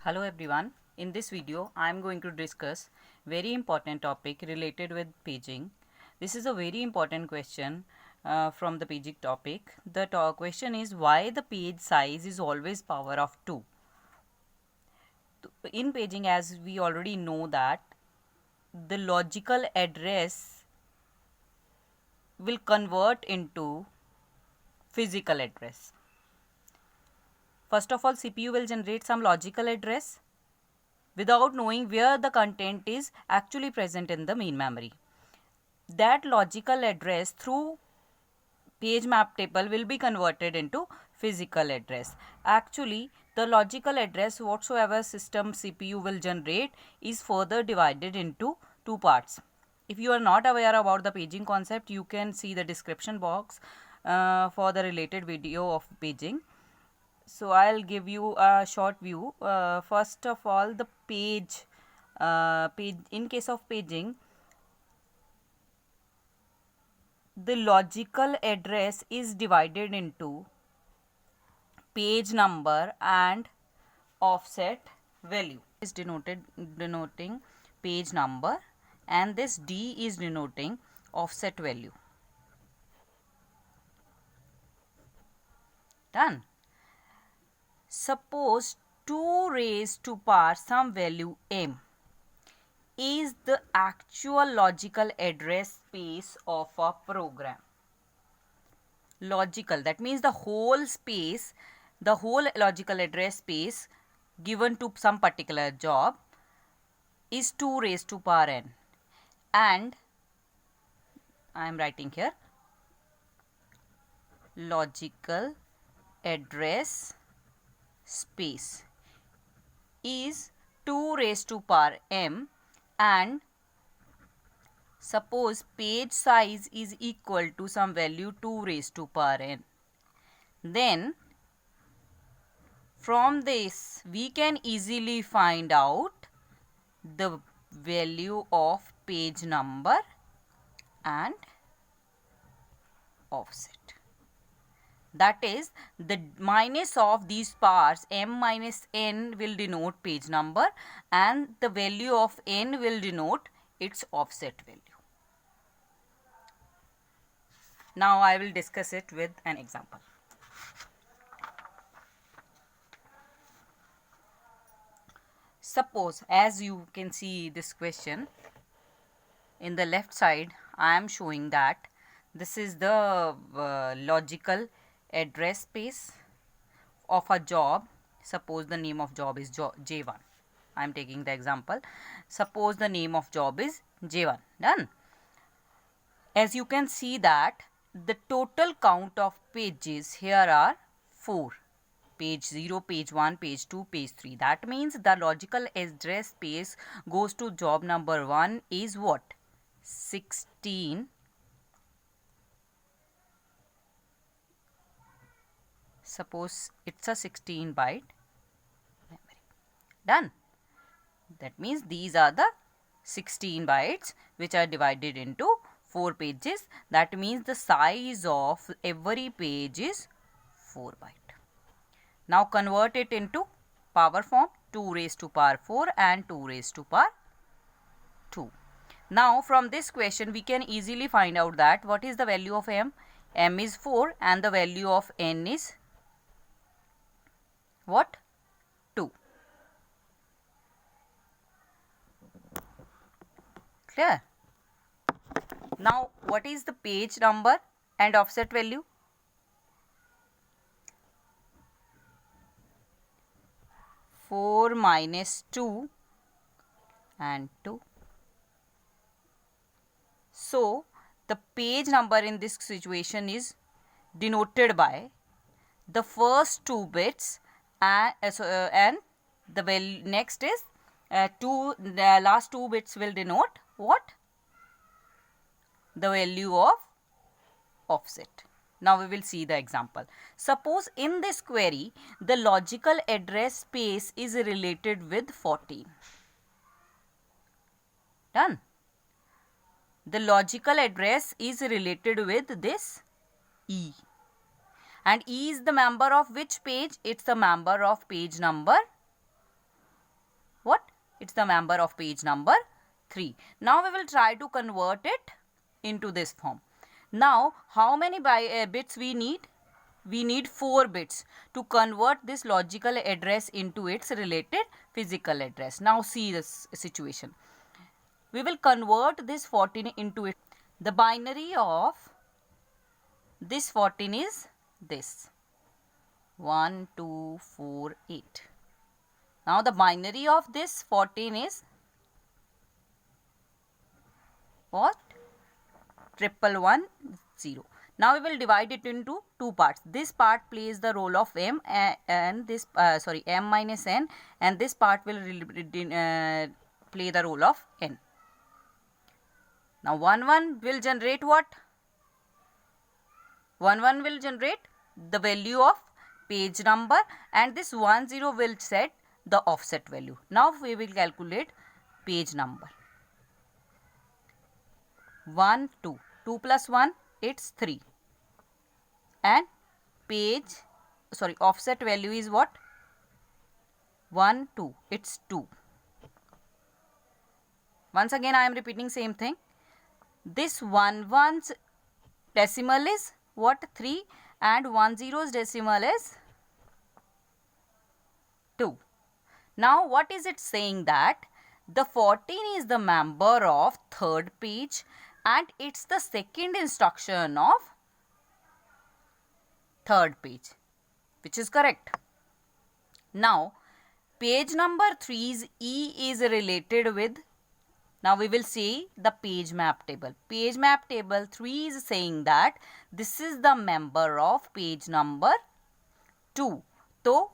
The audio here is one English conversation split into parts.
Hello everyone. In this video, I am going to discuss very important topic related with paging. This is a very important question from the paging topic. The question is why the page size is always power of 2. In paging, as we already know that the logical address will convert into physical address. First of all, CPU will generate some logical address without knowing where the content is actually present in the main memory. That logical address through page map table will be converted into physical address. Actually, the logical address whatsoever system CPU will generate is further divided into two parts. If you are not aware about the paging concept, you can see the description box for the related video of paging. So I'll give you a short view. First of all, the page in case of paging, the logical address is divided into page number and offset value. Is denoting page number, and this D is denoting offset value. Done. Suppose 2 raised to power some value m is the actual logical address space of a program. Logical, that means the whole space, the whole logical address space given to some particular job is 2 raised to power n, and I am writing here logical address space is 2 raised to power m, and suppose page size is equal to some value 2 raised to power n. Then from this we can easily find out the value of page number and offset. That is, the minus of these powers m minus n will denote page number, and the value of n will denote its offset value. Now I will discuss it with an example. Suppose, as you can see this question, in the left side I am showing that this is the logical address space of a job. Suppose the name of job is J1. I am taking the example. Suppose the name of job is J1. Done. As you can see that the total count of pages here are 4. Page 0, page 1, page 2, page 3. That means the logical address space goes to job number 1 is what? 16. Suppose it's a 16 byte memory. Done. That means these are the 16 bytes which are divided into 4 pages. That means the size of every page is 4 byte. Now convert it into power form, 2 raised to power 4 and 2 raised to power 2. Now from this question we can easily find out that what is the value of m? M is 4 and the value of n is what? 2. Clear? Now what is the page number and offset value? Four minus 2 and 2. So the page number in this situation is denoted by the first 2 bits and the value next is the last 2 bits will denote what? The value of offset. Now we will see the example. Suppose in this query the logical address space is related with 14. Done. The logical address is related with this E. And E is the member of which page? It's the member of page number It's the member of page number 3. Now we will try to convert it into this form. Now how many bits we need? We need 4 bits to convert this logical address into its related physical address. Now see this situation. We will convert this 14 into it. The binary of this 14 is this 1, 2, 4, 8. Now the binary of this 14 is what? 1110. Now we will divide it into two parts. This part plays the role of m and this m minus n, and this part will play the role of n. Now 1 will generate what? 1 will generate the value of page number, and this 10 will set the offset value. Now we will calculate page number. 1, 2. 2 plus 1, it's 3. And offset value is what? 1, 2. It's 2. Once again I am repeating same thing. This 1's decimal is what? 3, and 10's decimal is 2. Now what is it saying? That the 14 is the member of third page and it's the second instruction of third page, which is correct. Now page number 3's E is related with, now we will see the page map table. Page map table 3 is saying that this is the member of page number 2. So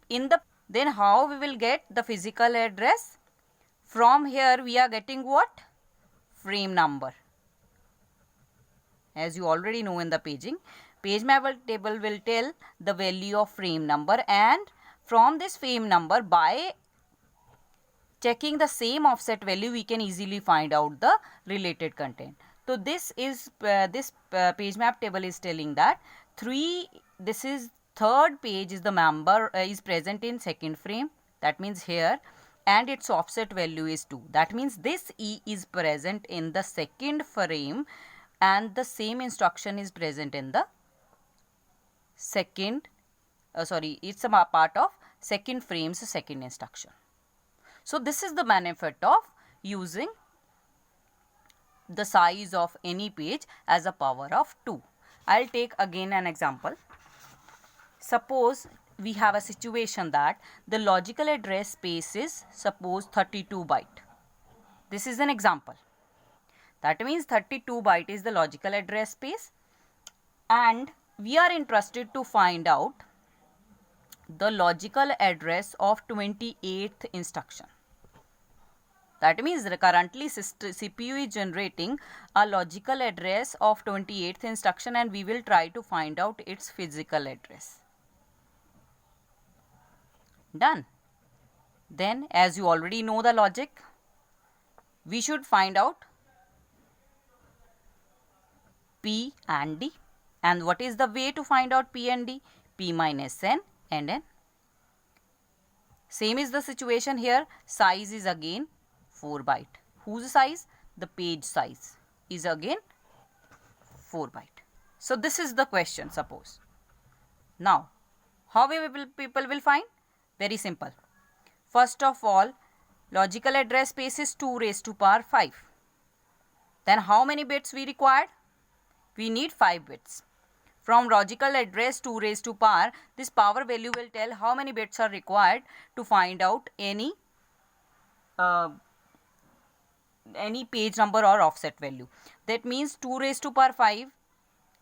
then how we will get the physical address? From here we are getting what? Frame number. As you already know in the paging, page map table will tell the value of frame number, and from this frame number, by checking the same offset value, we can easily find out the related content. So this is page map table is telling that this is third page is the member is present in second frame, that means here, and its offset value is 2. That means this E is present in the second frame and the same instruction is present in the second, it's a part of second frame's second instruction. So this is the benefit of using the size of any page as a power of 2. I'll take again an example. Suppose we have a situation that the logical address space is suppose 32 byte. This is an example. That means 32 byte is the logical address space, and we are interested to find out the logical address of 28th instruction. That means currently CPU is generating a logical address of 28th instruction, and we will try to find out its physical address. Done. Then, as you already know the logic, we should find out P and D. And what is the way to find out P and D? P minus n and n. Same is the situation here. Size is again 4 byte. Whose size? The page size is again 4 byte. So this is the question, suppose. Now, how people will find? Very simple. First of all, logical address space is 2 raised to power 5. Then how many bits we required? We need 5 bits. From logical address 2 raised to power, this power value will tell how many bits are required to find out any page number or offset value. That means 2 raised to power 5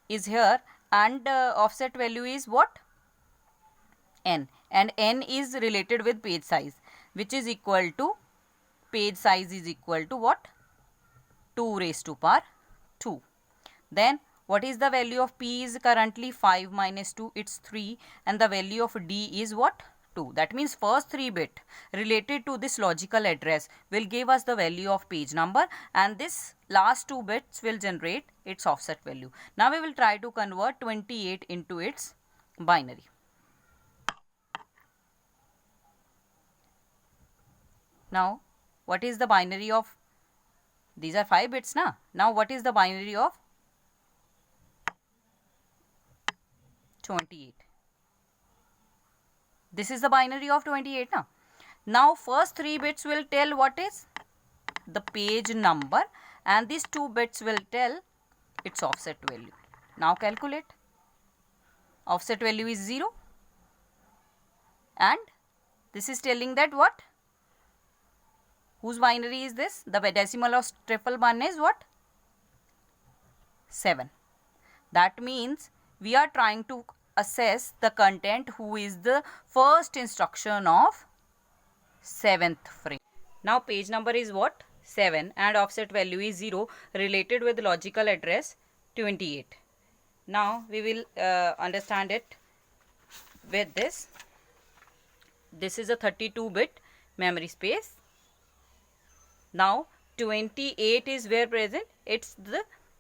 is here, and offset value is what? N, and n is related with page size, which is equal to, page size is equal to what? 2 raised to power 2. Then what is the value of P is currently 5 minus 2, it's 3, and the value of D is what? 2. That means first 3 bit related to this logical address will give us the value of page number, and this last 2 bits will generate its offset value. Now we will try to convert 28 into its binary. Now what is the binary of, these are 5 bits na. Now what is the binary of 28? This is the binary of 28 na. Now first 3 bits will tell what is the page number, and these 2 bits will tell its offset value. Now calculate. Offset value is 0, and this is telling that what? Whose binary is this? The decimal of 111 is what? 7. That means we are trying to assess the content who is the first instruction of 7th frame. Now page number is what? 7 and offset value is 0, related with logical address 28. Now we will understand it with this. This is a 32-bit memory space. Now 28 is where present? It's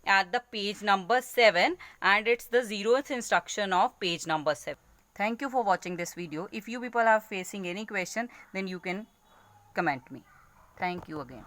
at the page number 7, and it's the 0th instruction of page number 7. Thank you for watching this video. If you people are facing any question, then you can comment me. Thank you again.